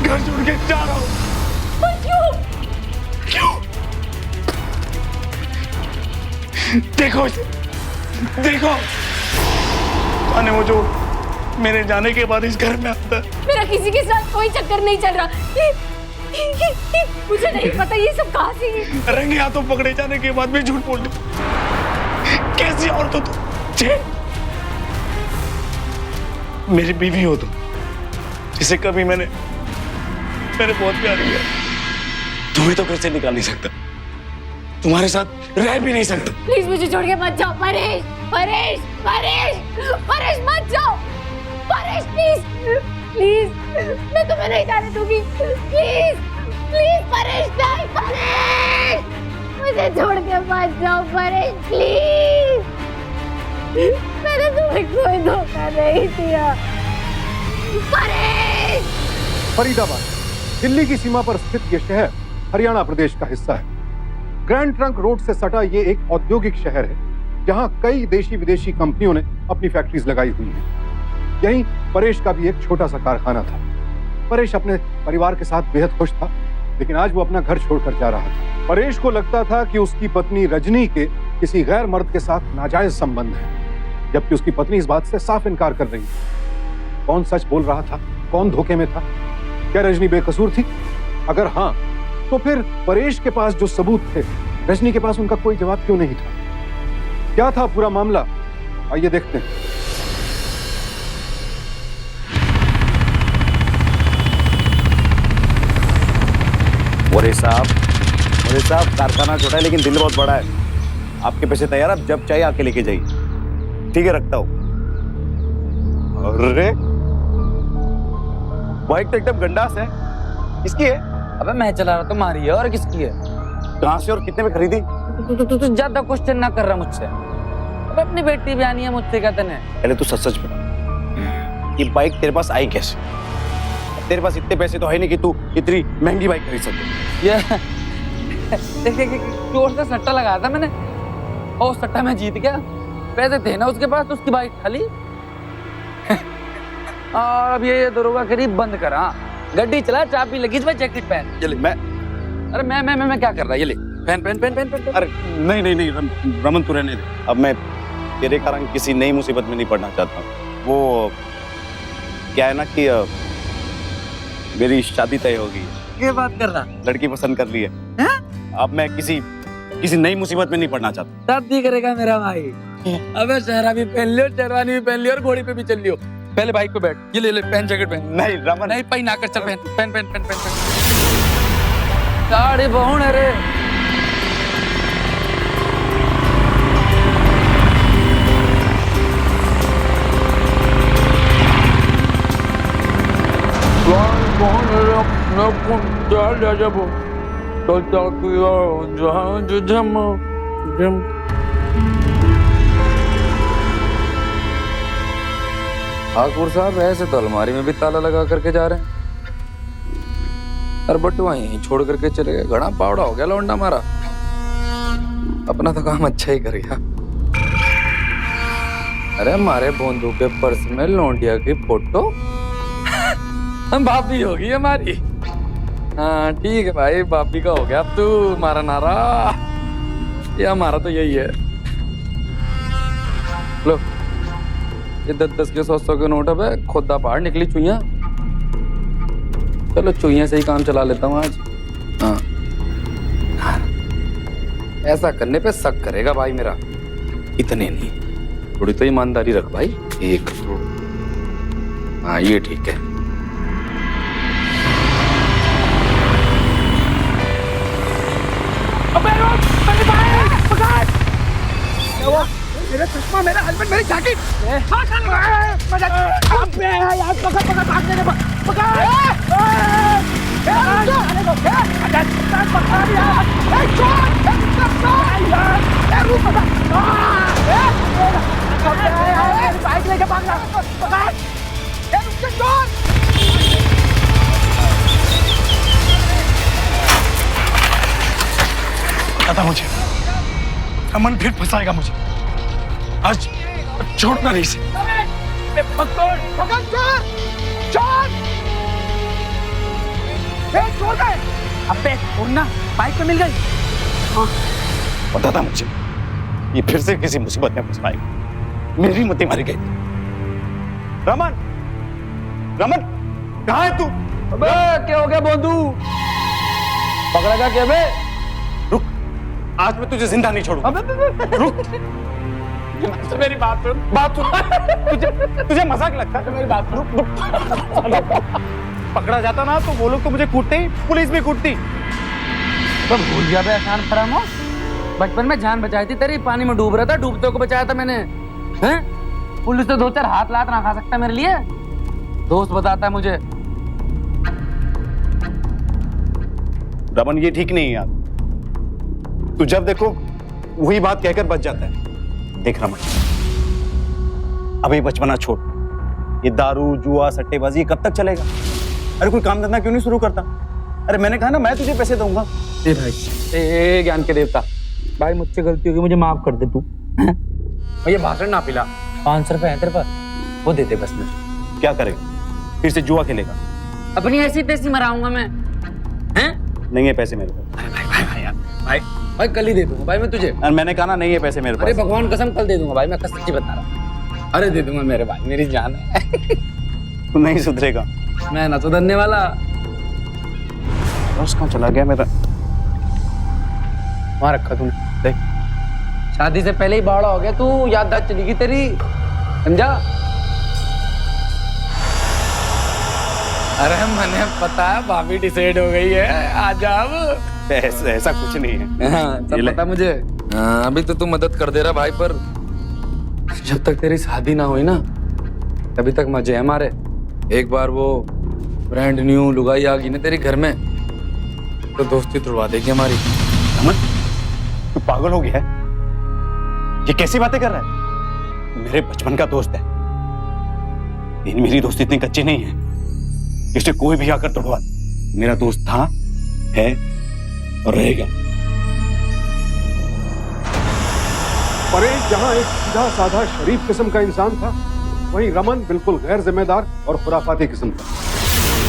घर छोड़ के जा रहा हूँ। पर क्यों? क्यों? देखो इसे, देखो जाने वो जो मेरे जाने के बाद इस घर में आता है। मेरा किसी के साथ कोई चक्कर नहीं चल रहा। मुझे नहीं पता ये सब कहाँ से है। रंगे हाथों पकड़े जाने के बाद भी झूठ बोल रही। कैसी औरत हो तुम? मेरी बीवी हो तुम, जिसे कभी मैंने बहुत प्यार किया। तुम्हें तो घर से निकाल नहीं सकता, तुम्हारे साथ रह भी नहीं सकता। प्लीज मुझे छोड़ के मत जाओ परेश, परेश, परेश, परेश मत जाओ। परेश प्लीज, प्लीज मैं तुम्हें नहीं जाने दूंगी। प्लीज, प्लीज परेश नहीं, परेश मुझे छोड़ के मत जाओ परेश प्लीज। मैंने तुम्हें कोई धोखा नहीं दिया परेश। फरीदाबाद, दिल्ली की सीमा पर स्थित ये शहर हरियाणा प्रदेश का हिस्सा है। ग्रैंड ट्रंक रोड से सटा ये एक औद्योगिक शहर है, जहां कई देशी विदेशी कंपनियों ने अपनी फैक्ट्रीज लगाई हुई हैं। यहीं परेश का भी एक छोटा सा कारखाना था। परेश अपने परिवार के साथ बेहद खुश था, लेकिन आज वो अपना घर छोड़कर जा रहा था। परेश को लगता था कि उसकी पत्नी रजनी के किसी गैर मर्द के साथ नाजायज संबंध है, जबकि उसकी पत्नी इस बात से साफ इनकार कर रही थी। कौन सच बोल रहा था, कौन धोखे में था? क्या रजनी बेकसूर थी? अगर हाँ, तो फिर परेश के पास जो सबूत थे, रजनी के पास उनका कोई जवाब क्यों नहीं था? क्या था पूरा मामला? आइए देखते हैं। मोरे साहब, कारखाना छोटा है लेकिन दिल बहुत बड़ा है। आपके पैसे तैयार, आप जब चाहिए आके लेके जाइए। ठीक है, रखता हूँ। अरे बाइक तो एकदम गंडास है, किसकी है? अबे मैं चला रहा, तुम्हारी है और किसकी है? कहाँ से और कितने में खरीदी? तू ज्यादा क्वेश्चन ना कर रहा मुझसे। अबे अपनी बेटी भी आनी है मुझसे, क्या तने? पहले तू सच बता, ये बाइक तेरे पास आई कैसे? तेरे पास इतने पैसे तो है नहीं कि तू इतनी महंगी बाइक खरीद सके। ये देख जोर से सट्टा लगाया था मैंने, और सट्टा मैं जीत गया। पैसे थे ना उसके पास, तो उसकी बाइक खाली। और अब ये दरोगा करीब बंद करा, गड्डी चला, चाबी लगी, इसमें जैकेट पहन। ये ले, अरे मैं क्या कर रहा है? ये ले, पहन। अरे नहीं रमन, तू रहने दे। अब मैं तेरे कारण किसी नई मुसीबत में नहीं पड़ना चाहता। वो क्या है ना कि मेरी शादी तय होगी। ये बात कर रहा? लड़की पसंद कर ली है। अब मैं किसी नई मुसीबत में नहीं पड़ना चाहता। शादी करेगा मेरा भाई? अबे शहरा भी पहन लियो, शेरवानी भी पहन लियो, और घोड़ी पे भी चल लियो। पहले बाइक पे बैठ, ये ले पहन, जैकेट पहन। नहीं रमन, नहीं पहन ना कर, चल पहन। साड़ी बहुन है रे। ठाकुर साहब ऐसे तो अलमारी में भी ताला लगा करके जा रहे हैं, और बटुआ यहीं छोड़ करके चले गए। घड़ा पावड़ा हो गया लौंडा हमारा। अपना तो काम अच्छा ही कर गया। अरे हमारे बोंदू के पर्स में लौंडिया की फोटो हम भाभी होगी हमारी। हाँ ठीक है भाई, भाभी का हो गया अब तू हमारा नारा। ये हमारा तो यही है। लो ये 10-10 के 100-100 के नोट है, खुदा पहाड़ निकली चुईया। चलो चुईया से ही काम चला लेता हूँ आज। हाँ ऐसा करने पे शक करेगा भाई मेरा। इतने नहीं, थोड़ी तो ईमानदारी रख भाई। 1 करोड़, हाँ ये ठीक है। मेरा चश्मा, मेरा हेलमेट, मेरी जैकेट। यार पकड़ भागने दे, बाइक लेके भागना। पता मुझे अमन फिर फंसाएगा मुझे। आज छोड़ना नहीं से। छोड़ दे। अबे छोड़ ना, बाइक पे मिल गई। पता था मुझे ये फिर से किसी मुसीबत में फंस पाएगा। मेरी मती मारी गई। रमन, रमन कहाँ है तू? अबे क्या हो गया बोंदू? पकड़ा क्या क्या बे? रुक, आज मैं तुझे जिंदा नहीं छोड़ूंगा। रुक, तो मेरी बात सुन। तुझे मजाक लगता है? मेरी बात सुन। पकड़ा जाता ना तो वो लोग तो मुझे कूटते ही, पुलिस भी कूटती। तो भूल गया बे आसान फरामोश। बचपन में जान बचाई थी तेरी, पानी में डूब रहा था, डूबते को बचाया था मैंने। हैं? पुलिस तो 2-4 हाथ लात ना खा सकता मेरे लिए। दोस्त बताता है मुझे। रमन ये ठीक नहीं है यार। तू जब देखो वही बात कहकर बच जाता है। देख रमन, अभी बचपना छोड़, ये दारू जुआ सट्टेबाजी ये कब तक चलेगा? अरे कोई काम धंधा क्यों नहीं शुरू करता? अरे मैंने कहा ना मैं तुझे पैसे दूंगा। ए भाई, ए ज्ञान के देवता भाई, मुझसे गलती होगी, मुझे माफ कर दे तू। ये भाषण ना पिला। 500 रुपए है तेरे पास, वो देते बस मुझे। क्या करेगा? फिर से जुआ खेलेगा? अपनी ऐसी तैसी मराऊंगा मैं। हैं? नहीं है पैसे मेरे पास। भाई कल ही दे दूंगा भाई मैं तुझे। और मैंने कहा ना नहीं है पैसे मेरे अरे पास। भगवान कसम कल दे दूंगा भाई, मैं सच्ची बता रहा हूँ। अरे दे दूंगा मेरे भाई, मेरी जान है। तू नहीं सुधरेगा। मैं ना सुधरने वाला। बस कहाँ चला गया मेरा? वहां रखा तूने, देख। शादी से पहले ही बावड़ा हो गया तू, याददाश्त चली गई तेरी, समझा? अरे मैंने पता है भाभी डिसाइड हो गई है, आ जाओ। ऐसा कुछ नहीं है। हाँ, सब पता मुझे। हाँ, अभी तो तू मदद कर दे रहा भाई, पर जब तक तेरी शादी ना हुई ना तभी तक मजे हमारे। एक बार वो ब्रांड न्यू लुगाई आ गई ना तेरे घर में तो दोस्ती तुड़वा देगी हमारी। रमन, तू पागल हो गया है? ये कैसी बातें कर रहा है? मेरे बचपन का दोस्त है। लेकिन मेरी दोस्ती इतनी कच्ची नहीं है इसे कोई भी आकर तोड़वा दे। मेरा दोस्त था, है और रहेगा। परेश जहां एक सीधा साधा शरीफ किस्म का इंसान था, वहीं रमन बिल्कुल गैर जिम्मेदार और खुराफाती किस्म का।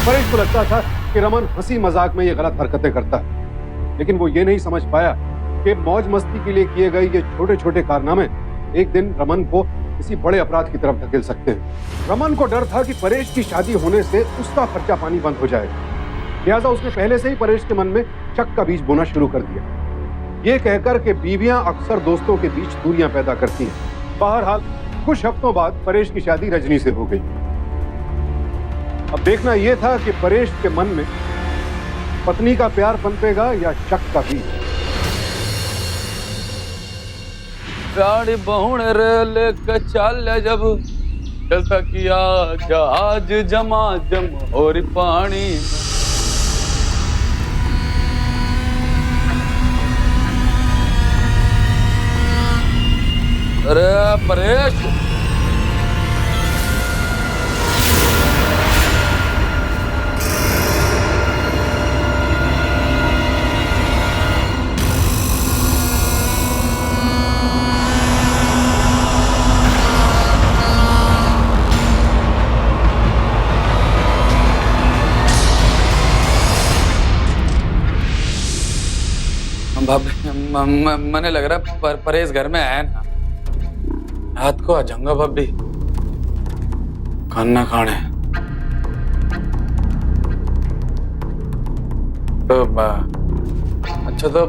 परेश को लगता था कि रमन हंसी मजाक में ये गलत हरकतें करता है, लेकिन वो ये नहीं समझ पाया कि मौज मस्ती के लिए किए गए ये छोटे छोटे कारनामे एक दिन रमन को किसी बड़े अपराध की तरफ धकेल सकते हैं। रमन को डर था कि परेश की शादी होने से उसका खर्चा पानी बंद हो जाएगा, लिहाजा उसने पहले से ही परेश के मन में शक का बीज बोना शुरू कर दिया, ये कहकर कि बीवियां अक्सर दोस्तों के बीच दूरियां पैदा करती हैं। बहरहाल कुछ हफ्तों बाद परेश की शादी रजनी से हो गई। अब देखना यह था कि परेश के मन में पत्नी का प्यार पनपेगा या शक का बीज। गाड़ी बहुण रेल के चल जब चलता किया जहाज जमा जम और पानी। अरे परेश, मने लग रहा परेश घर में है ना, रात को आ जाऊंगा भाभी, खाना खाने। तो अच्छा तो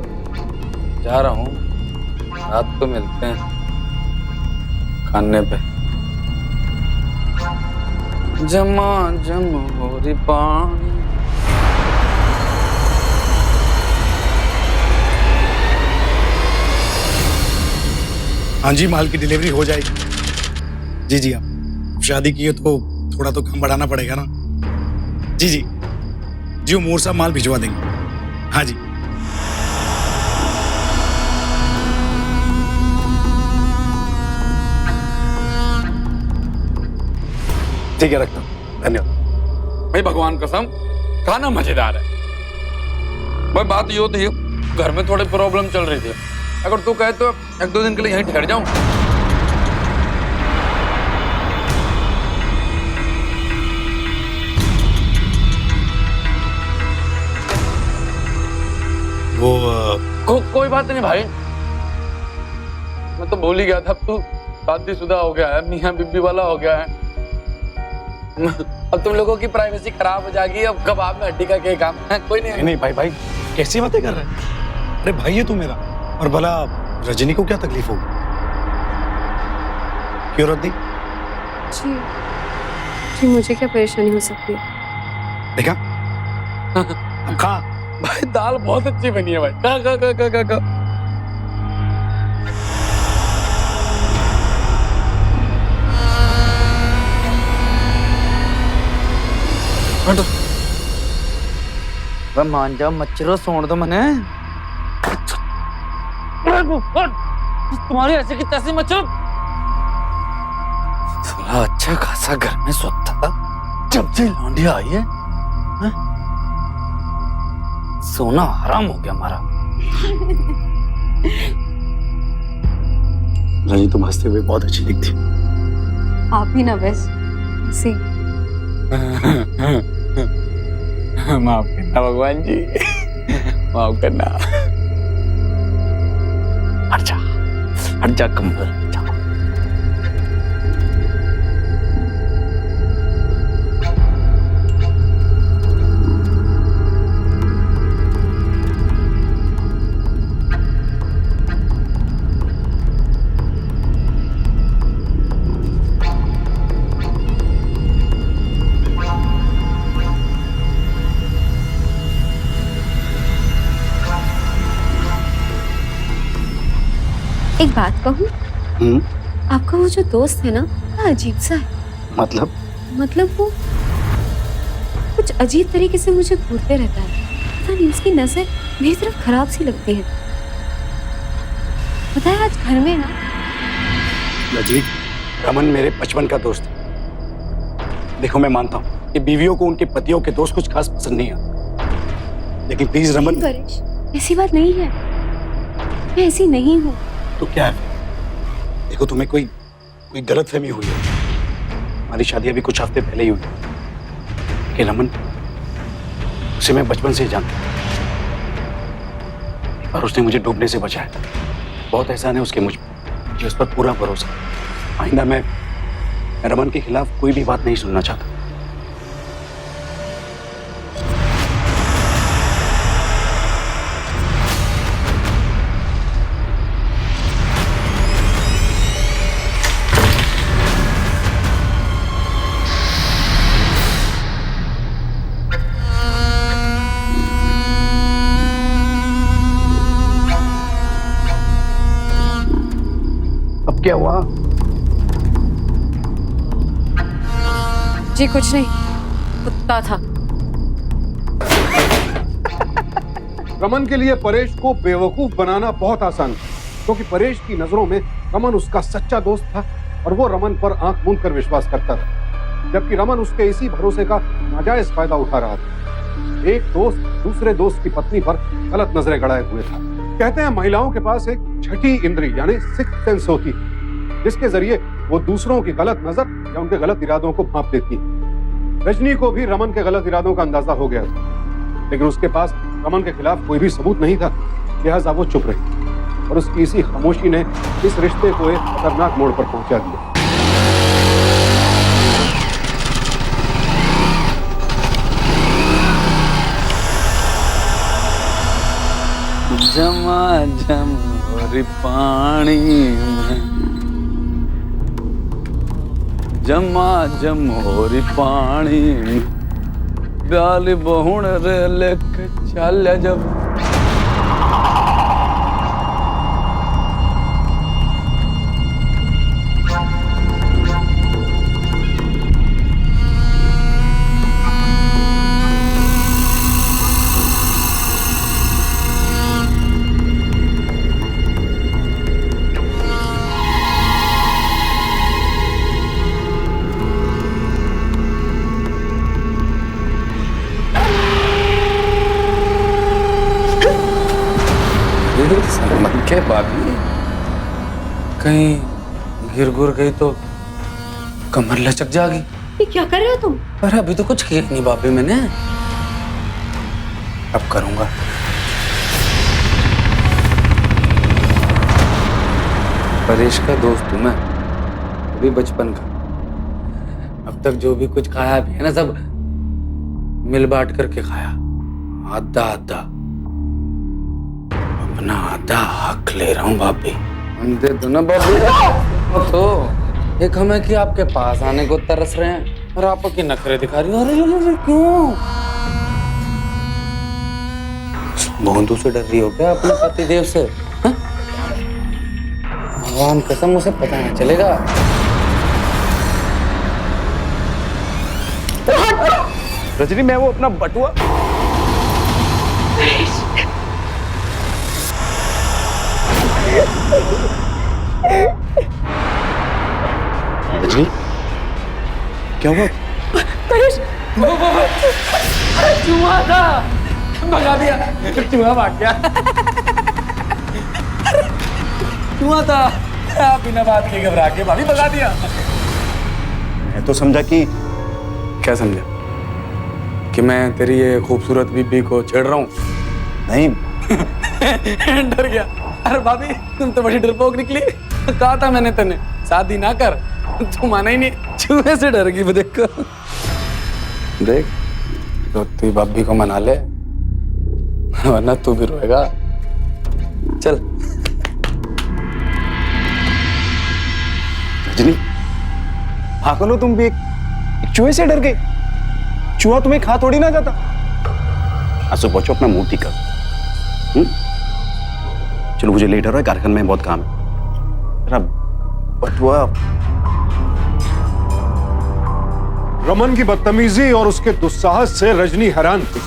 जा रहा हूँ, रात को मिलते हैं खाने पे। जमा जम हो रही पानी। हाँ जी, माल की डिलीवरी हो जाएगी। जी जी, आप शादी की है तो थोड़ा तो काम बढ़ाना पड़ेगा ना। जी जी जी, वो मोर साहब माल भिजवा देंगे। हाँ जी, ठीक है, रखता हूँ, धन्यवाद। भाई भगवान कसम खाना मजेदार है। भाई बात ये होती है, घर में थोड़ी प्रॉब्लम चल रही थी, अगर तू कहे तो 1-2 दिन के लिए यहीं ठहर जाऊं। कोई बात नहीं भाई, मैं तो भूल ही गया था। अब तू शादीशुदा हो गया है, मियां बीबी वाला हो गया है। अब तुम लोगों की प्राइवेसी खराब हो जाएगी। अब कबाब में हड्डी का क्या काम है? कोई नहीं। नहीं भाई भाई कैसी बातें कर रहे हैं? अरे भाई है तू मेरा। और भला रजनी को क्या तकलीफ होगी? क्यों रद्दी? जी जी, मुझे क्या परेशानी हो सकती है? देखा अब खा। भाई दाल बहुत अच्छी बनी है भाई। खा खा खा खा खा खा। मान जा मच्छरों, सोन दो मने। तुम्हारी ऐसे की तैसी मच्छर। थोड़ा अच्छा खासा घर में सोता था, जब से लौंडिया आई है, हाँ? सोना हराम हो गया हमारा। रजनी तुम हंसते हुए बहुत अच्छी दिखती। आप ही ना बस सी। माफ करना भगवान जी, माफ करना। हट जा कंबल। एक बात कहूँ, आपका वो जो दोस्त है ना, बड़ा अजीब सा है। मतलब वो कुछ अजीब तरीके से मुझे घूरते रहता है। पता नहीं, उसकी नजर मेरी तरफ खराब सी लगती है। पता है आज घर में ना, रजनी रमन मेरे बचपन का दोस्त है। देखो मैं मानता हूँ कि बीवियों को उनके पतियों के दोस्त कुछ खास पसंद नहीं आता, लेकिन प्लीज रमन। परेश, ऐसी बात नहीं है, मैं ऐसी नहीं हूँ। तो क्या है? देखो तुम्हें कोई गलतफहमी हुई है। हमारी शादी अभी कुछ हफ्ते पहले ही हुई कि रमन, उसे मैं बचपन से ही जानता हूं और उसने मुझे डूबने से बचाया। बहुत एहसान है उसके मुझ पर, मुझे उस पर पूरा भरोसा। आइंदा मैं रमन के खिलाफ कोई भी बात नहीं सुनना चाहता। क्या हुआ? जी कुछ नहीं, कुत्ता था। रमन के लिए परेश को बेवकूफ बनाना बहुत आसान था, क्योंकि परेश की नजरों में रमन उसका सच्चा दोस्त था और वो रमन पर आंख मूंद कर विश्वास करता था, जबकि रमन उसके इसी भरोसे का नाजायज फायदा उठा रहा था। एक दोस्त दूसरे दोस्त की पत्नी पर गलत नजरें गड़ाए हुए था। कहते हैं महिलाओं के पास एक छठी इंद्री यानी सिक्स्थ सेंस होती है, जिसके जरिए वो दूसरों की गलत नजर या उनके गलत इरादों को भांप देती है। रजनी को भी रमन के गलत इरादों का अंदाजा हो गया था, लेकिन उसके पास रमन के खिलाफ कोई भी सबूत नहीं था, लिहाजा वो चुप रही और उसकी इसी खामोशी ने इस रिश्ते को एक खतरनाक मोड़ पर पहुंचा दिया। झमाझम और पानी में, झमाझम और पानी में, ब्याल बहुण रे लेके चल जब। के भाभी कहीं गिर गुर गई तो कमर लचक जाएगी। ये क्या कर रहे हो तुम? अरे अभी तो कुछ किया नहीं भाभी मैंने, अब करूंगा। परेश का दोस्त हूं मैं, अभी बचपन का। अब तक जो भी कुछ खाया भी है ना, सब मिल बांट करके खाया, आधा आधा। अपना आधा हक ले रहा हूं भाभी। दे दो ना भाभी। तो एक हमें कि आपके पास आने को तरस रहे हैं और आप की नखरे दिखा रही हो। अरे क्यों? भोंदू से डर रही हो क्या अपने पतिदेव से? हा? भगवान कसम उसे पता नहीं चलेगा। रजनी, मैं वो अपना बटुआ रजनी, क्या हुआ? चूहा था, भगा दिया। चूहा भाग गया। चूहा था, आप बिना बात के घबरा के भाभी भगा दिया। मैं तो समझा कि क्या समझा? कि मैं तेरी ये खूबसूरत बीबी को छेड़ रहा हूँ? नहीं। डर गया। अरे भाभी, तुम तो बड़ी डरपोक निकली। कहा था मैंने तेने शादी ना कर, तू माना ही नहीं। चूहे से डर गई। देख देख, तो तू भाभी को मना ले, वरना तू भी रोएगा। चल। रजनी, पागल हो तुम भी? एक चूहे से डर गए? चूहा तुम्हें खा थोड़ी ना जाता। आंसू पहुंचो, अपना मुंह ठीक कर। चलो, मुझे लेट हो रहा है, कारखाने में बहुत काम है। तेरा बटुआ। रमन की बदतमीजी और उसके दुस्साहस से रजनी हैरान थी।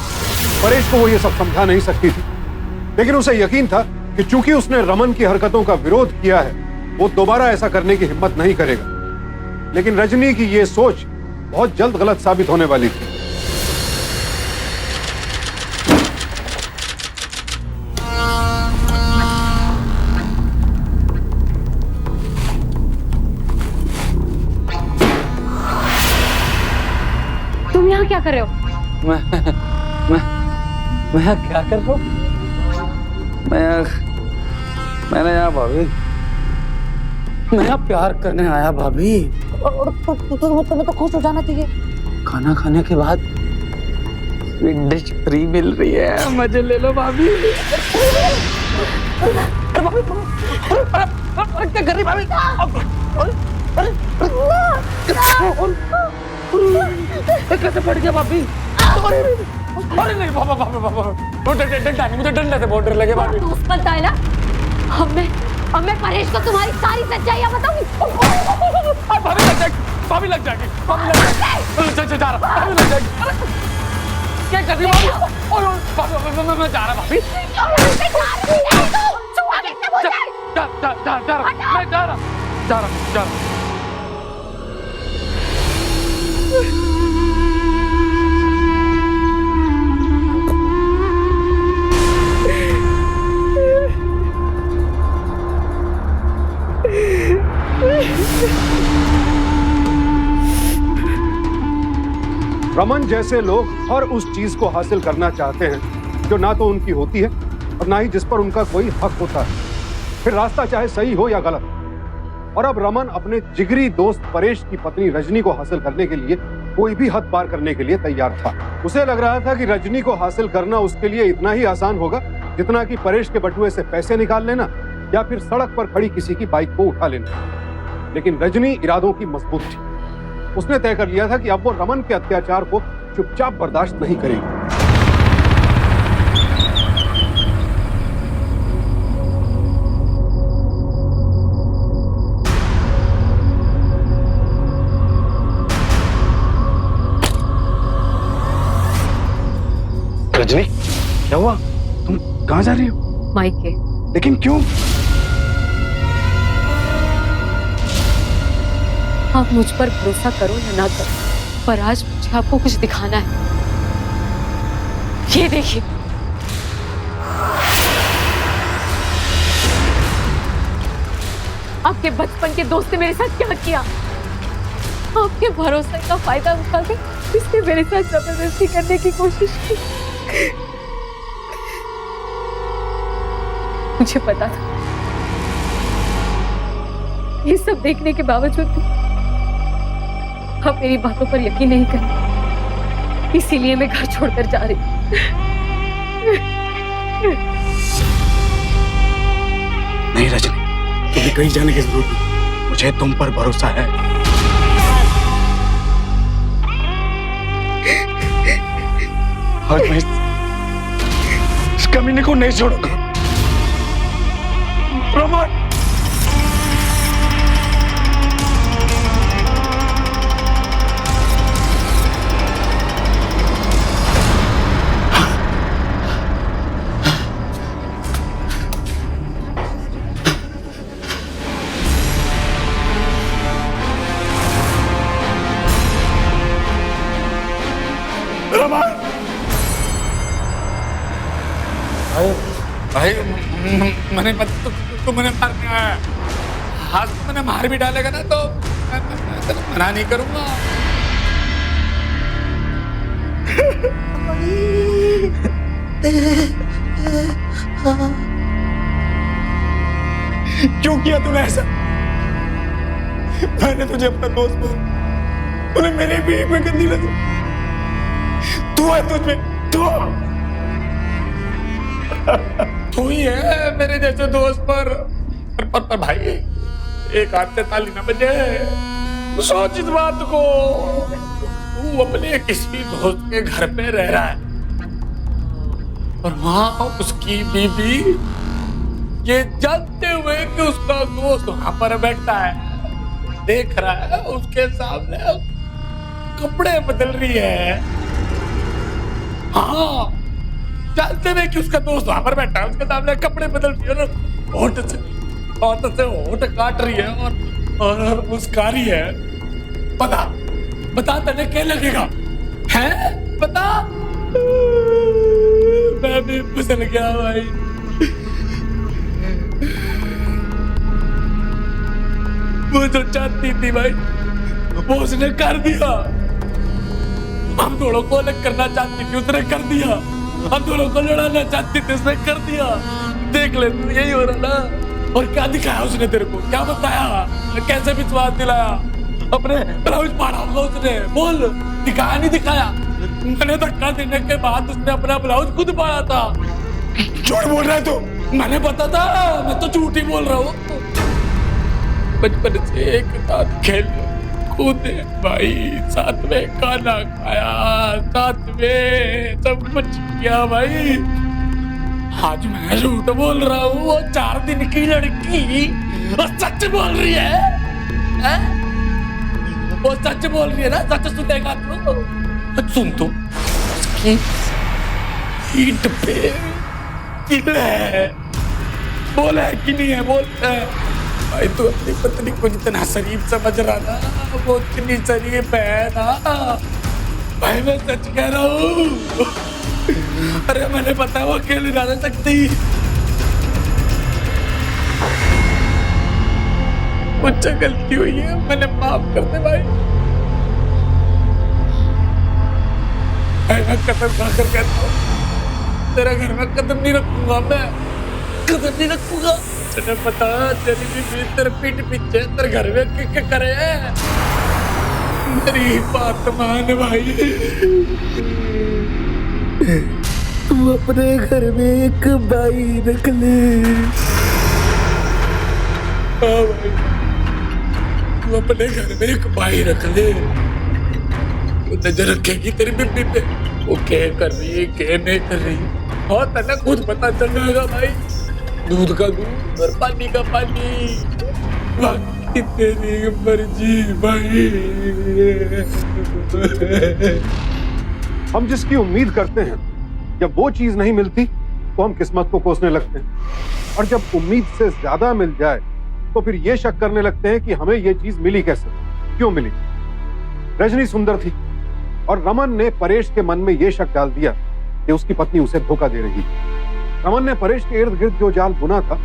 परेश को वो ये सब समझा नहीं सकती थी, लेकिन उसे यकीन था कि चूंकि उसने रमन की हरकतों का विरोध किया है, वो दोबारा ऐसा करने की हिम्मत नहीं करेगा। लेकिन रजनी की ये सोच बहुत जल्द गलत साबित होने वाली थी। तुम यहाँ क्या कर रहे हो? मैं क्या कर रहा हूँ? मैंने यहाँ भाभी, मैं यहाँ प्यार करने आया भाभी। तुम्हें तो खुश हो जाना चाहिए। खाना खाने के बाद स्वीट डिश फ्री मिल रही है, मजे ले लो भाभी। अरे भाभी, क्या कर रही भाभी? कैसे पड़ गया भाभी? अरे नहीं बाबा, डंडा नहीं, मुझे डंडे से बहुत डर लगे भाभी। दोस्त बनता है ना। अब मैं परेश को तुम्हारी सारी सच्चाइयां बताऊंगी। भाभी लग जाएगी, भाभी लग जाएगी, भाभी लग जाएगी। जा रहा, भाभी लग जाएगी। क्या कर रही भाभी? मैं जा रहा भाभी। जा रहा। रमन जैसे लोग हर उस चीज को हासिल करना चाहते हैं जो ना तो उनकी होती है और ना ही जिस पर उनका कोई हक होता है, फिर रास्ता चाहे सही हो या गलत। और अब रमन अपने जिगरी दोस्त परेश की पत्नी रजनी को हासिल करने के लिए कोई भी हद पार करने के लिए तैयार था। उसे लग रहा था कि रजनी को हासिल करना उसके लिए इतना ही आसान होगा जितना कि परेश के बटुए से पैसे निकाल लेना या फिर सड़क पर खड़ी किसी की बाइक को उठा लेना। लेकिन रजनी इरादों की मजबूत थी। उसने तय कर लिया था कि अब वो रमन के अत्याचार को चुपचाप बर्दाश्त नहीं करेगी। रजनी, क्या हुआ? तुम कहाँ जा रही हो? मायके। लेकिन क्यों? आप मुझ पर भरोसा करो या ना करो, पर आज मुझे आपको कुछ दिखाना है। ये देखिए, आपके बचपन के दोस्त ने मेरे साथ क्या किया। आपके भरोसे का फायदा उठा के इसने मेरे साथ जबरदस्ती करने की कोशिश की। मुझे पता था ये सब देखने के बावजूद भी आप मेरी बातों पर यकीन नहीं कर, इसीलिए मैं घर छोड़कर जा रही हूँ। नहीं रजनी, तुम्हें कहीं जाने की जरूरत नहीं। मुझे तुम पर भरोसा है। आज मैं इस कमीने को नहीं छोड़ूंगा। रमन, भाई मैंने तो मैंने मार दिया है। हाथ मैंने मार भी डालेगा ना तो मैं मना नहीं करूंगा। क्यों किया तूने ऐसा? मैंने तुझे अपना दोस्त बोला, तूने मेरे भी में गंदी लगी। तू है तुझमें, तू ही है मेरे जैसे दोस्त पर भाई एक हाथ से ताली ना बजे। सोच इस बात को, तू अपने किसी दोस्त के घर पे रह रहा है और वहां उसकी बीवी ये जानते हुए कि उसका दोस्त वहां पर बैठा है, देख रहा है उसके सामने कपड़े बदल रही है। हाँ, जानते हुए कि उसका दोस्त वहां पर बैठा है, उसके सामने कपड़े बदल रही है, होठ से होठ काट रही है और मुस्का रही है। बता तने क्या लगेगा? हैं? बता। मैं भी फिसल गया भाई। वो जो चाहती थी भाई वो उसने कर दिया। हम दोनों को अलग करना चाहती थी, उसने कर दिया। हम दोनों को लड़ाना चाहती थी, उसने कर दिया। देख ले, यही हो रहा ना। और क्या दिखाया उसने तेरे को? क्या बताया? कैसे विश्वास दिलाया? अपने ब्लाउज फाड़ा होगा उसने, बोल। दिखाया नहीं दिखाया? मैंने धक्का देने के बाद उसने अपना ब्लाउज खुद फाड़ा था। झूठ बोल रहा है तू। मैंने पता था, मैं तो झूठ ही बोल रहा हूँ। बचपन से एक साथ खेल कूदे भाई, साथ में खाना खाया, साथ में सब कुछ किया भाई। आज मैं झूठ बोल रहा हूँ, वो 4 दिन की लड़की वो सच बोल रही है? वो सच बोल रही है ना? सच सुनेगा तू? सुन तू, उसकी पीठ पे किल है, बोला है कि नहीं है? बोल भाई, तू अपनी पत्नी को जितना शरीफ समझ रहा ना, वो इतनी शरीफ है ना भाई। मैं सच कह रहा हूँ। अरे मैंने पता वो अकेले ना रह सकती। मुझसे गलती हुई है, मैंने माफ कर दे भाई। मैं कसम खाकर कहता हूँ, तेरे घर में कदम नहीं रखूंगा, मैं कदम नहीं रखूंगा। तुझे पता तेरी बीवी तेरे पीठ पीछे तेरे घर में क्या करे? मेरी बात मान भाई। तू अपने घर में एक बाई रख ले। हाँ भाई, तू अपने घर में एक बाई रख ले। वो नजर रखेगी तेरी बीवी पे, वो क्या कर रही है क्या नहीं कर रही। और तने खुद पता चल जाएगा भाई। दूध का दूध और पानी का पानी, बाकी तेरी मर्जी भाई। हम जिसकी उम्मीद करते हैं, जब वो चीज नहीं मिलती तो हम किस्मत को कोसने लगते हैं, और जब उम्मीद से ज्यादा मिल जाए तो फिर ये शक करने लगते हैं कि हमें ये चीज मिली कैसे, क्यों मिली। रजनी सुंदर थी और रमन ने परेश के मन में यह शक डाल दिया कि उसकी पत्नी उसे धोखा दे रही है। रमन ने परेश के इर्द गिर्द जो जाल बुना था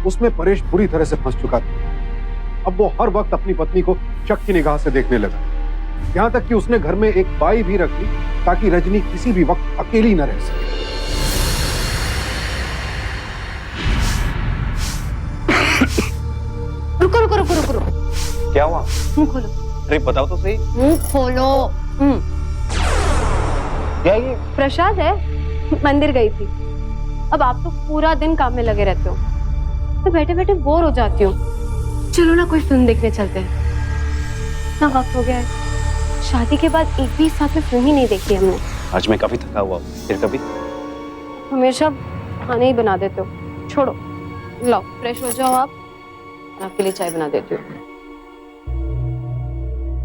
उसमें परेश बुरी तरह से फंस चुका था। अब वो हर वक्त अपनी पत्नी को शक की निगाह से देखने लगा, यहां तक कि उसने घर में एक बाई भी रख ली ताकि रजनी किसी भी वक्त अकेली न रह सके। रुको रुको रुको रुको रुको। क्या हुआ? मुंह खोलो, अरे बताओ तो सही, मुंह खोलो। क्या ये? प्रसाद है, मंदिर गई थी। अब आप तो पूरा दिन काम में लगे रहते हो, मैं बैठे बैठे बोर हो जाती हूँ। चलो ना कोई फिल्म देखने चलते हैं। इतना वक्त हो गया है, शादी के बाद एक भी साथ में फिल्म ही नहीं देखी हमने। आज मैं काफी थका हुआ हूँ, फिर कभी। हमेशा खाने ही बना देते हो। छोड़ो, लाओ फ्रेश हो जाओ आप, आपके लिए चाय बना देती हूँ।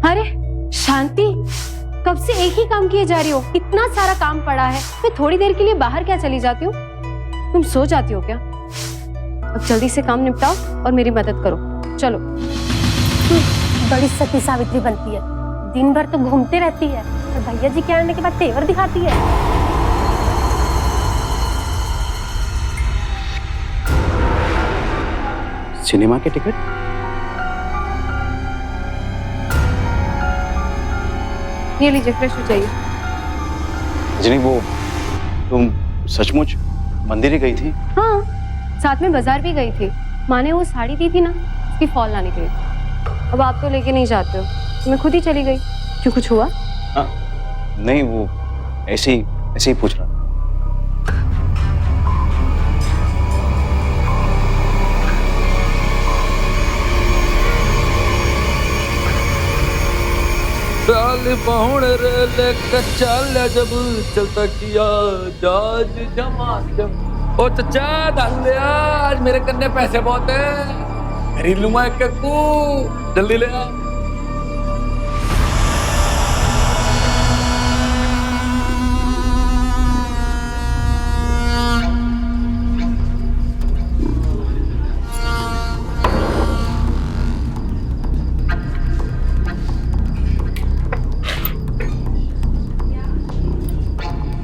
अरे शांति, कब से एक ही काम किए जा रही हो? इतना सारा काम पड़ा है, मैं थोड़ी देर के लिए बाहर क्या चली जाती हूँ? तुम सो जाती हो क्या? अब जल्दी से काम निपटाओ और मेरी मदद करो। चलो। बड़ी सती सावित्री बनती है, दिन भर तो घूमते रहती है और भैया जी के आने के बाद तेवर दिखाती है। सिनेमा के टिकट? ये लीजिए, फ्रेश हो जाइए। रजनी, वो तुम सचमुच मंदिर ही गई थी? हाँ, साथ में बाजार भी गई थी। माँ ने वो साड़ी दी थी ना, उसकी फॉल लाने के लिए। अब आप तो लेके नहीं जाते हो, तो मैं खुद ही चली गई। क्यों, कुछ हुआ? हाँ, नहीं, वो ऐसे ही पूछ रहा। चाल पहुड़ रे लेकर चाल जब चलता किया जाज जमा जब। ओ चचा डाल लिया, आज मेरे कन्ने पैसे बहुत हैं, खरीद लूंगा एक कक्कू, जल्दी ले आ।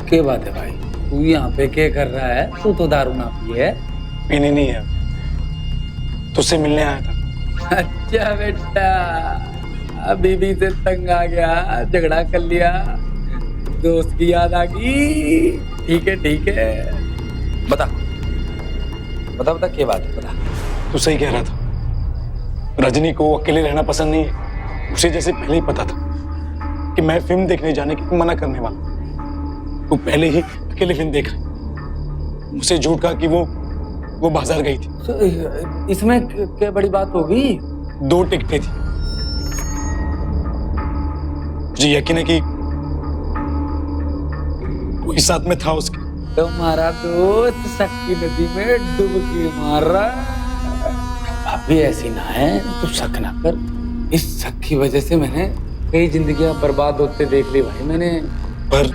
क्या बात है भाई, तू यहाँ पे क्या कर रहा है? तू तो दारू ना पिए। पीने नहीं है, तुझसे मिलने आया था। अच्छा बेटा, बीबी से तंग आ गया, झगड़ा कर लिया, दोस्त की याद आ गई। ठीक है ठीक है, बता बता बता क्या बात है, बता। तू सही कह रहा था, रजनी को अकेले रहना पसंद नहीं है। उसे जैसे पहले ही पता था कि मैं फिल्म देखने जाने की मना करने वाला। तू पहले ही अकेले फिल्म देख रही, मुझसे झूठ कहा कि वो बाजार गई थी। तो इसमें क्या बड़ी बात होगी? 2 टिकटें थी, मुझे यकीन है कि कोई साथ में था उसके। तुम्हारा दोस्त शक्ति नदी में डुबकी मार रहा है। अभी ऐसी ना है, तू शक ना कर। इस शक की वजह से मैंने कई जिंदगियां बर्बाद होते देख ली भाई मैंने। पर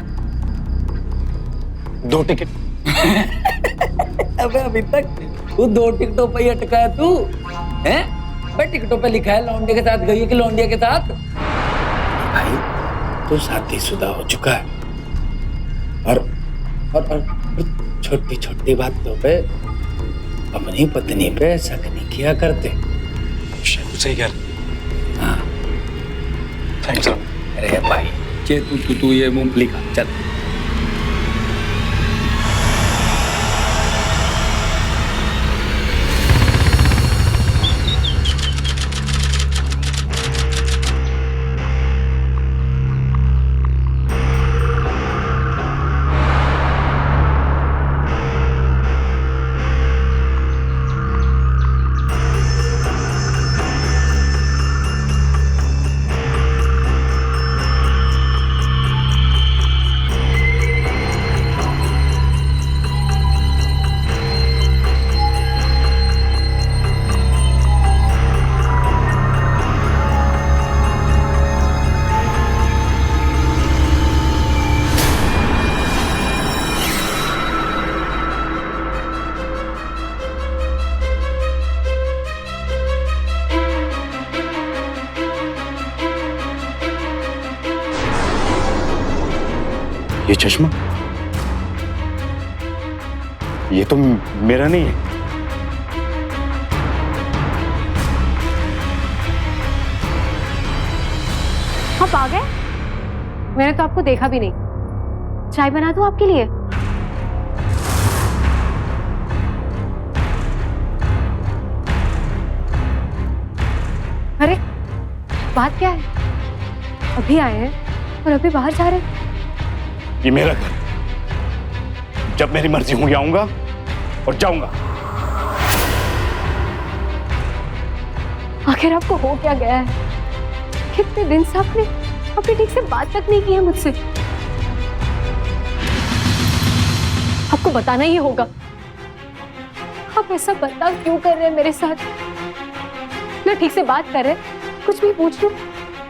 2 टिकट। अबे अभी तक तू 2 टिकटों पे ही अटका है तू, हैं? भाई टिकटों पे लिखा है लौंडे के साथ गई है कि लौंडिया के साथ? भाई तू शादीशुदा हो चुका है और छोटी छोटी बातों पे अपनी पत्नी पे शक नहीं किया करते। शायद सही कह रहा। हाँ थैंक्स। अरे भाई तू ये मूंगफली खा, चल। ये चश्मा, ये तो मेरा नहीं है। आप आ गए? मैंने तो आपको देखा भी नहीं। चाय बना दूं आपके लिए? अरे बात क्या है? अभी आए हैं और अभी बाहर जा रहे हैं। ये मेरा घर है। जब मेरी मर्जी होगी आऊंगा और जाऊंगा। आखिर आपको हो क्या गया है? कितने दिन से आपने ठीक से बात तक नहीं की है मुझसे। आपको बताना ही होगा। आप ऐसा बर्ताव क्यों कर रहे हैं मेरे साथ? ना ठीक से बात कर रहे, कुछ भी पूछ लूं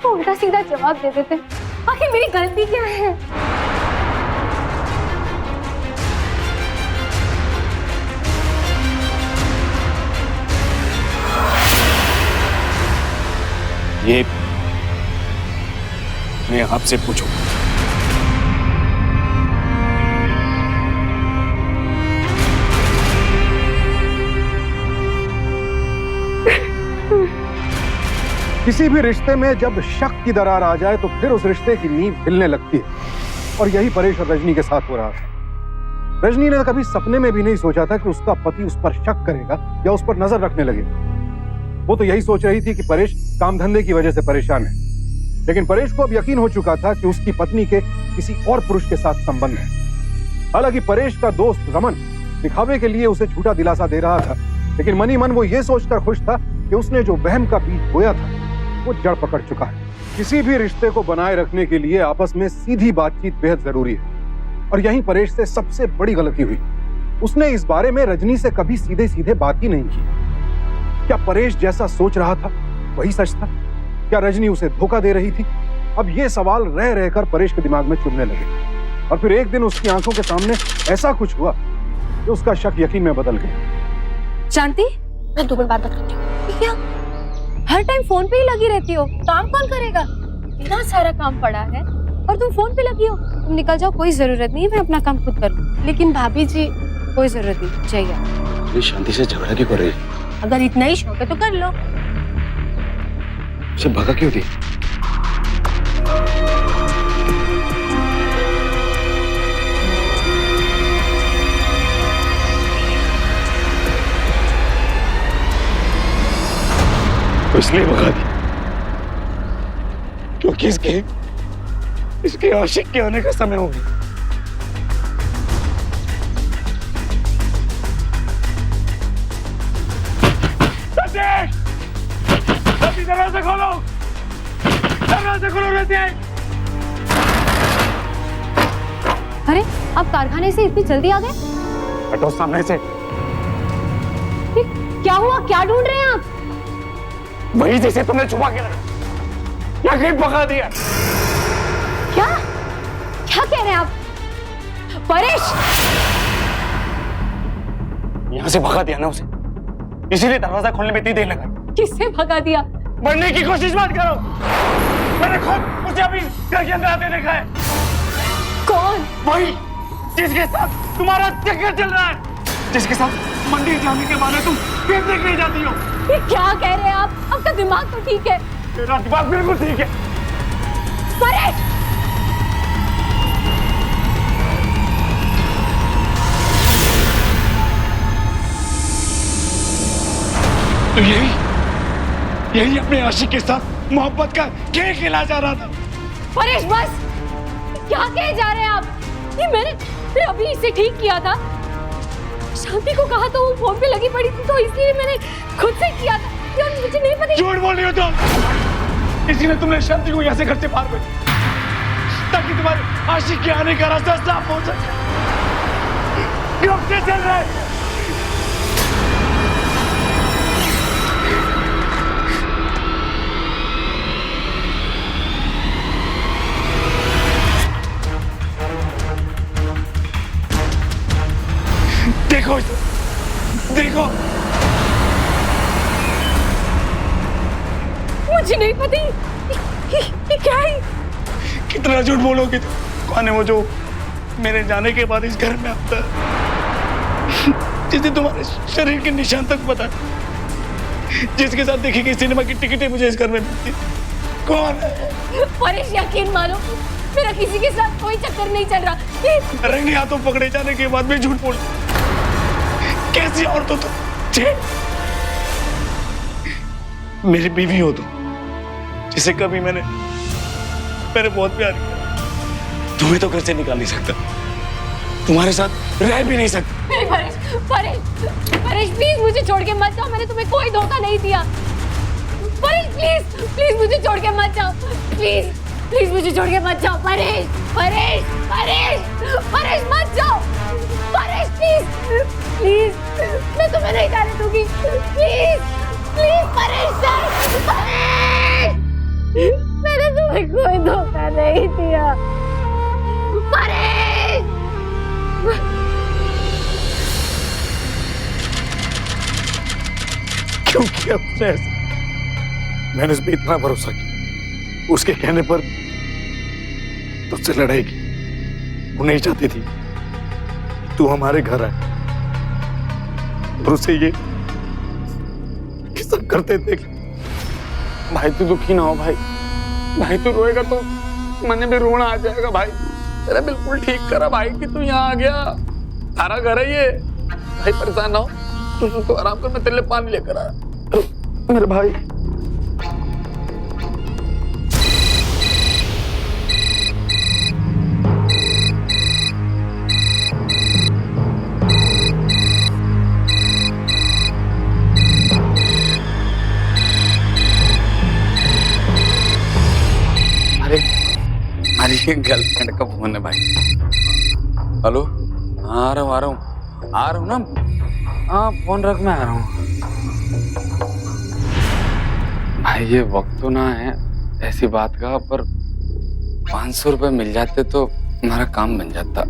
तो उल्टा सीधा जवाब दे देते। आखिर मेरी गलती क्या है? ये मैं आपसे पूछूं। किसी भी रिश्ते में जब शक की दरार आ जाए तो फिर उस रिश्ते की नींव हिलने लगती है, और यही परेश और रजनी के साथ हो रहा था। रजनी ने कभी सपने में भी नहीं सोचा था कि उसका पति उस पर शक करेगा या उस पर नजर रखने लगेगा। वो तो यही सोच रही थी कि परेश काम धंधे की वजह से परेशान है, लेकिन परेश को अब यकीन हो चुका था कि उसकी पत्नी के किसी और पुरुष के साथ संबंध है। हालांकि परेश का दोस्त रमन दिखावे के लिए उसे झूठा दिलासा दे रहा था, लेकिन मनी मन वो ये सोचकर खुश था कि उसने जो वहम का बीज बोया था वो जड़ पकड़ चुका है। किसी भी रिश्ते को बनाए रखने के लिए आपस में सीधी बातचीत बेहद जरूरी है, और यहीं परेश से सबसे बड़ी गलती हुई। उसने इस बारे में रजनी से कभी सीधे सीधे बात ही नहीं की। क्या परेश जैसा सोच रहा था वही सच था? क्या रजनी उसे धोखा दे रही थी? अब ये सवाल रह रहकर परेश के दिमाग में चुभने लगे, और फिर एक दिन उसकी आंखों के सामने ऐसा कुछ हुआ कि उसका शक यकीन में बदल गया। शांति, मैं 2 मिनट बाद बात करती हूँ। क्या हर टाइम फोन पे ही लगी रहती हो? काम कौन करेगा? इतना सारा काम पड़ा है और तुम फोन पे लगी हो। तुम निकल जाओ, कोई जरूरत नहीं है, मैं अपना काम खुद करूँ। लेकिन भाभी जी, कोई जरूरत नहीं, चाहिए। ये शांति से झगड़ा क्यों कर रही है? अगर इतना ही शौक है तो कर लो। उसे भगा क्यों दी? तो इसलिए भगा दी क्योंकि इसके आशिक के आने का समय हो गया। दरवाजा खोलो, दरवाजा खोलो। रहते हैं। अरे, आप कारखाने से इतनी जल्दी आ गए? हटो सामने से। क्या हुआ? क्या ढूंढ रहे हैं आप? वही जैसे तुमने छुपा के रखा, या कहीं भगा दिया। क्या क्या कह रहे हैं आप? परेश, यहां से भगा दिया ना उसे, इसीलिए दरवाजा खोलने में इतनी देर लगा। किससे भगा दिया? बढ़ने की कोशिश मत करो। मैंने खुद उसे अभी घर के अंदर आते देखा है। कौन? वही जिसके साथ तुम्हारा चक्कर चल रहा है, जिसके साथ मंदिर जाने के बाद तुम फिर देखने जाती हो। ये क्या कह रहे हैं आप? आपका दिमाग तो ठीक है। मेरा दिमाग बिल्कुल ठीक है। परेश, तो यही अपने आशिक के साथ मोहब्बत का खेल खेला जा रहा था। परेश बस, क्या कहे जा रहे हैं आप? ये मैंने अभी इसे ठीक किया था। शांति को कहा तो वो फोन पे लगी पड़ी थी, तो इसलिए मैंने खुद से किया था। यार मुझे नहीं पता। झूठ बोल रही हो तुम। इसीलिए तुमने शांति को यहाँ से घर से बाहर भेजा, ताकि तुम्हारे आशिक के आने का रास्ता साफ हो सके। क्यों चल रहा है? देखो, देखो। मुझे नहीं पता ये क्या है? कितना झूठ बोलोगे तुम? कौन है वो जो मेरे जाने के बाद इस घर में आता है, जिसने तुम्हारे शरीर के निशान तक पता, जिसके साथ देखी गई सिनेमा की टिकटें मुझे इस घर में मिलती? कौन है? परेश, यकीन मानो, मेरा किसी के साथ कोई चक्कर नहीं चल रहा। रंगे हाथों पकड़े जाने के बाद भी झूठ बोल। कैसी औरत हो तुम? मेरी बीवी हो तुम, जिसे कभी मैंने बहुत प्यार किया। तुम्हें तो घर से निकाल नहीं सकता, तुम्हारे साथ रह भी नहीं सकता। नहीं परेश, परेश, परेश प्लीज मुझे छोड़ के मत जाओ, मैंने तुम्हें कोई धोखा नहीं दिया। परेश प्लीज, प्लीज मुझे छोड़ के मत जाओ, प्लीज, प्लीज मुझे छोड़ के मत जाओ। परेश, परेश, परेश, परेश मत जाओ, परेश प्लीज, प्लीज, मैं तुम्हें नहीं जाने दूंगी, प्लीज, प्लीज परेश नहीं, परेश, मैंने तुम्हें कोई धोखा नहीं दिया, परेश। क्यों किया उसने ऐसा? मैंने उस पर इतना भरोसा किया, उसके कहने पर तुझसे लड़ाई की। वो नहीं चाहती थी तू हमारे घर आए और उसे ये सब करते देख। भाई तू दुखी ना हो भाई, भाई तू रोएगा तो मन भी रोना आ जाएगा भाई। तेरा बिल्कुल ठीक करा भाई कि तू यहाँ आ गया, तारा घर है ये। भाई परेशान ना हो, तू आराम कर, मैं तेरे लिए पानी लेकर आया मेरे भाई। हमारी गर्लफ्रेंड का फोन है भाई। हेलो, आ रहा हूँ ना। हाँ फोन रख, मैं आ रहा हूँ भाई। ये वक्त तो ना है ऐसी बात का, पर 500 रुपए मिल जाते तो हमारा काम बन जाता।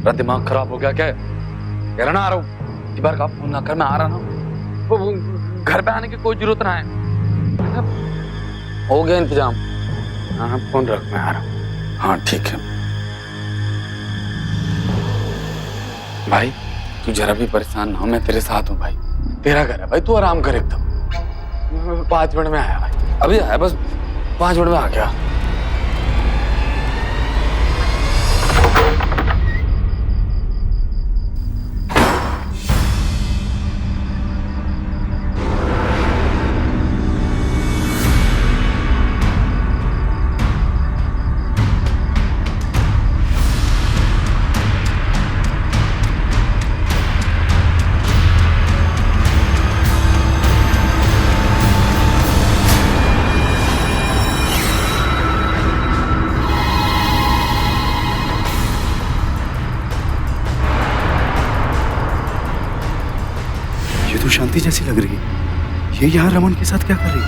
दिमाग खराब हो गया क्या? कह रहा ना आ रहा हूँ, एक बार का फोन ना कर, मैं आ रहा ना। वो घर पे आने की कोई जरूरत ना है, हो गया इंतजाम। हाँ फोन रख, मैं आ रहा हूँ। हाँ ठीक है भाई, तू जरा भी परेशान ना हो, मैं तेरे साथ हूँ भाई। तेरा घर है भाई, तू आराम कर एकदम। 5 मिनट में आया भाई, अभी आया, बस 5 मिनट में आ गया। शांति जैसी लग रही है, ये यहाँ रमन के साथ क्या कर रही है?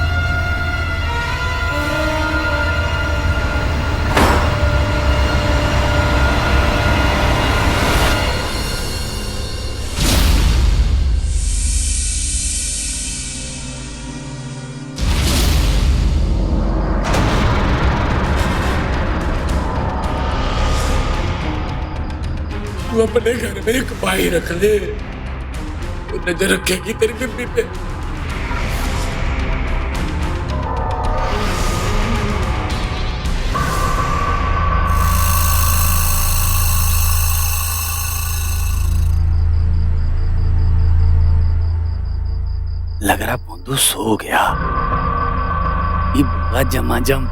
तू अपने घर में एक बाई रख ले, नजर रखेगी तेरी बीबी पे। लग रहा बंधु सो गया। ये बुआ जमाजम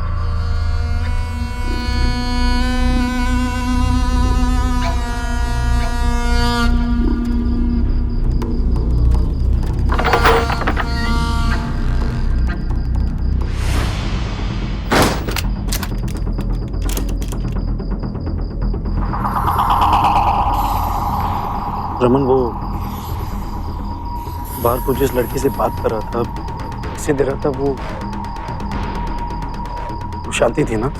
रमन, वो बाहर को जिस लड़की से बात कर रहा था, इसे दे रहा था, वो शांति थी ना?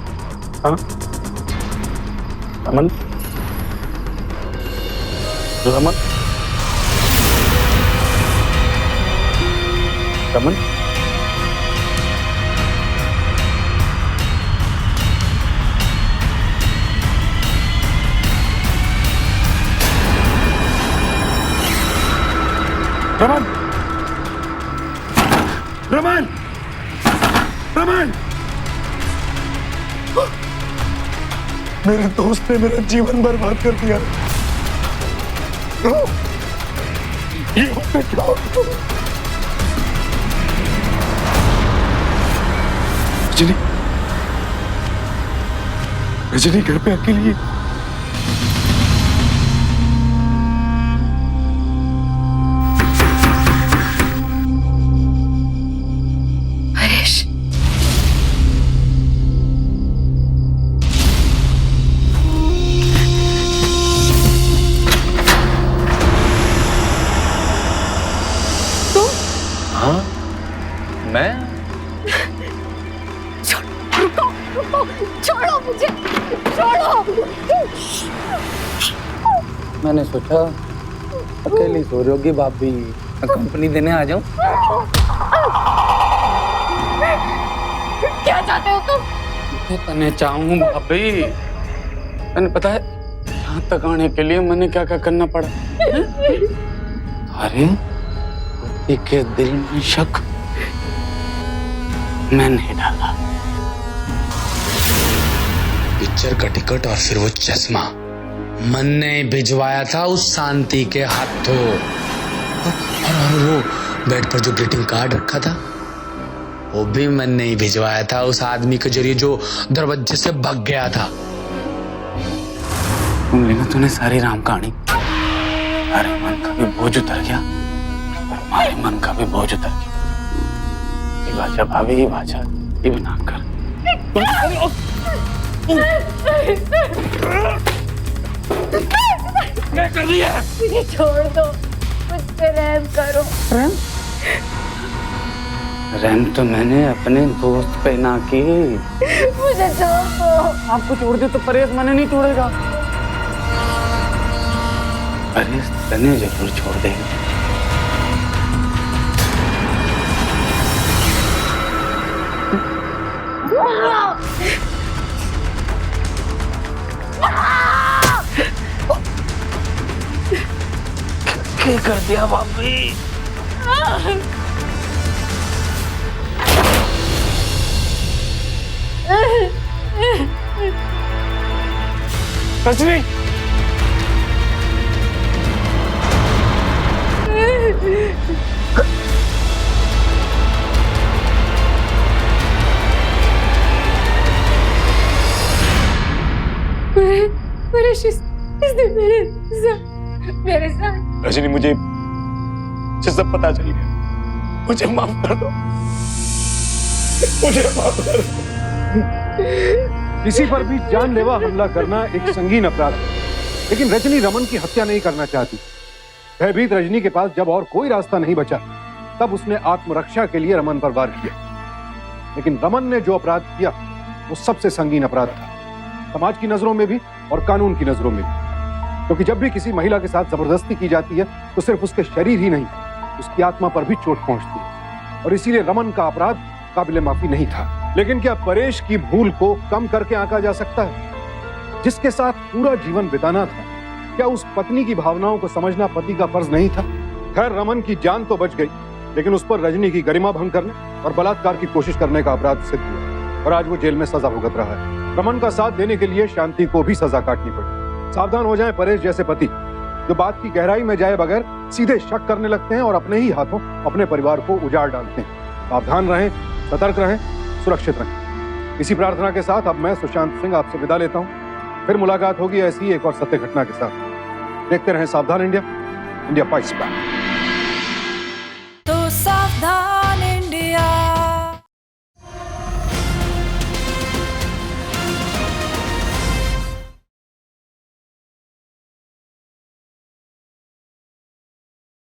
हाँ रमन, रमन, रमन, रमन, रमन, रमन, मेरे दोस्त ने मेरा जीवन बर्बाद कर दिया। ये होता क्या? रजनी, रजनी घर पे अकेली है। हरीश, हाँ मैं रुको, छोड़ो मुझे, छोड़ो। मैंने सोचा अकेली सो रही होगी भाभी, मैं कंपनी देने आ जाऊं। क्या चाहते हो तुम? तने चाहूं भाभी, मैंने पता है यहाँ तक आने के लिए मैंने क्या क्या करना पड़ा। अरे पति के दिल में शक मैंने डाला। पिक्चर का टिकट और फिर वो चश्मा मन ने भिजवाया था उस शांति के हाथों। और वो बेड पर जो ग्रीटिंग कार्ड रखा था वो भी मन ने ही भिजवाया था उस आदमी के जरिए जो दरवाजे से भाग गया था। तुम लेना तूने सारी राम कहानी, अरे मन का भी बोझ उतर गया और हमारे मन का भी बोझ उतर गया। ये बाजा भाभी, ये बाजा ये बना कर। क्या कर रही है? मुझे छोड़ दो, मुझ पे रहम करो। रहम तो मैंने अपने दोस्त पे ना की। मुझे छोड़ दो। आपको छोड़ दे तो परेश मैंने नहीं छोड़ेगा। परेश तने जरूर छोड़ देगा। क्या कर दिया भाभी? रजनी, परेश इसने मेरे साथ रजनी, मुझे सब पता चल गया, मुझे माफ कर दो, मुझे माफ कर दो। किसी पर भी जानलेवा हमला करना एक संगीन अपराध है, लेकिन रजनी रमन की हत्या नहीं करना चाहती। भयभीत रजनी के पास जब और कोई रास्ता नहीं बचा, तब उसने आत्मरक्षा के लिए रमन पर वार किया। लेकिन रमन ने जो अपराध किया वो सबसे संगीन अपराध था, समाज की नजरों में भी और कानून की नजरों में भी। क्योंकि जब भी किसी महिला के साथ जबरदस्ती की जाती है तो सिर्फ उसके शरीर ही नहीं, उसकी आत्मा पर भी चोट पहुंचती है, और इसीलिए रमन का अपराध काबिले माफी नहीं था। लेकिन क्या परेश की भूल को कम करके आंका जा सकता है? जिसके साथ पूरा जीवन बिताना था, क्या उस पत्नी की भावनाओं को समझना पति का फर्ज नहीं था? खैर, रमन की जान तो बच गई, लेकिन उस पर रजनी की गरिमा भंग करने और बलात्कार की कोशिश करने का अपराध सिद्ध हुआ और आज वो जेल में सजा भुगत रहा है। रमन का साथ देने के लिए शांति को भी सजा काटनी पड़ी। सावधान हो जाएं परेश जैसे पति, जो बात की गहराई में जाए बगैर सीधे शक करने लगते हैं और अपने ही हाथों अपने परिवार को उजाड़ डालते हैं। सावधान रहें, सतर्क रहें, सुरक्षित रहें। इसी प्रार्थना के साथ अब मैं सुशांत सिंह आपसे विदा लेता हूं। फिर मुलाकात होगी ऐसी एक और सत्य घटना के साथ। देखते रहें सावधान इंडिया, इंडिया फाइट्स बैक। तो सावधान।